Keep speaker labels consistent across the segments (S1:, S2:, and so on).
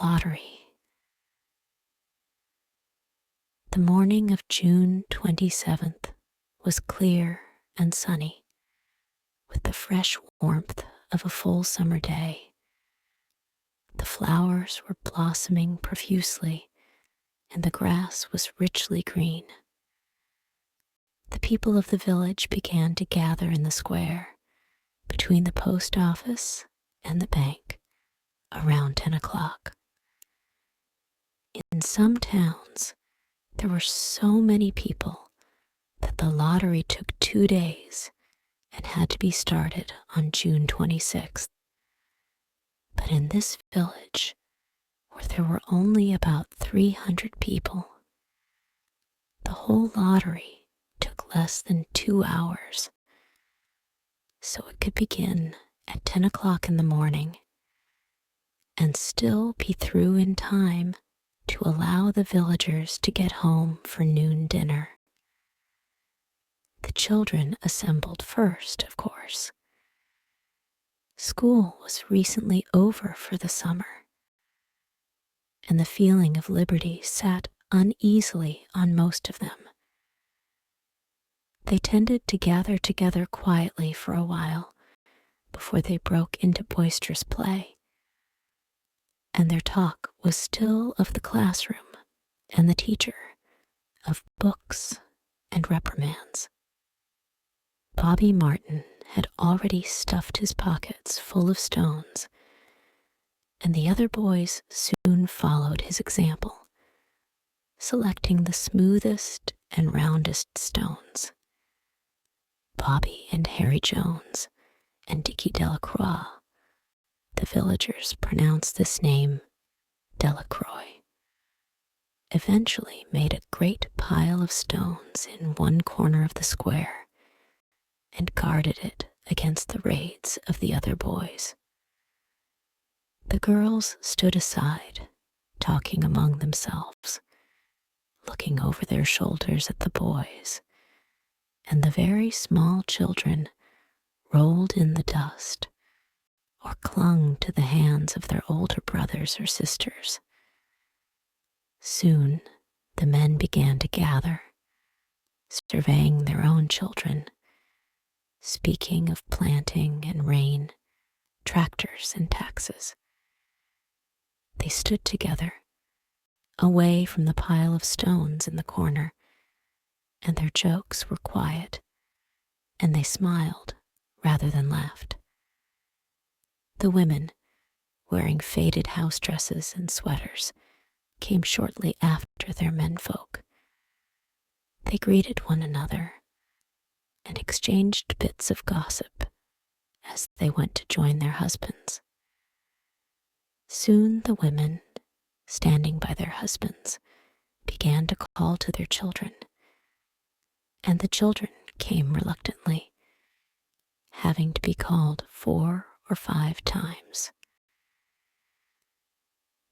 S1: lottery. The morning of June 27th was clear and sunny, with the fresh warmth of a full summer day. The flowers were blossoming profusely, and the grass was richly green. The people of the village began to gather in the square, between the post office and the bank, around 10 o'clock. In some towns, there were so many people that the lottery took 2 days and had to be started on June 26th. But in this village, where there were only about 300 people, the whole lottery took less than 2 hours. So it could begin at 10 o'clock in the morning and still be through in time to allow the villagers to get home for noon dinner. The children assembled first, of course. School was recently over for the summer, and the feeling of liberty sat uneasily on most of them. They tended to gather together quietly for a while before they broke into boisterous play, and their talk was still of the classroom and the teacher, of books and reprimands. Bobby Martin had already stuffed his pockets full of stones, and the other boys soon followed his example, selecting the smoothest and roundest stones. Bobby and Harry Jones and Dickie Delacroix, the villagers pronounced this name Delacroix, eventually made a great pile of stones in one corner of the square and guarded it against the raids of the other boys. The girls stood aside, talking among themselves, looking over their shoulders at the boys, and the very small children rolled in the dust or clung to the hands of their older brothers or sisters. Soon the men began to gather, surveying their own children, speaking of planting and rain, tractors and taxes. They stood together, away from the pile of stones in the corner, and their jokes were quiet, and they smiled rather than laughed. The women, wearing faded house dresses and sweaters, came shortly after their menfolk. They greeted one another and exchanged bits of gossip as they went to join their husbands. Soon the women, standing by their husbands, began to call to their children, and the children came reluctantly, having to be called 4 or 5 times.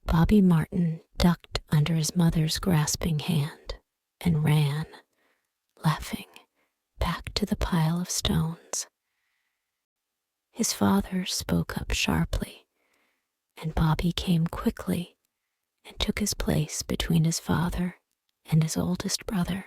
S1: Bobby Martin ducked under his mother's grasping hand and ran, laughing, back to the pile of stones. His father spoke up sharply, and Bobby came quickly and took his place between his father and his oldest brother.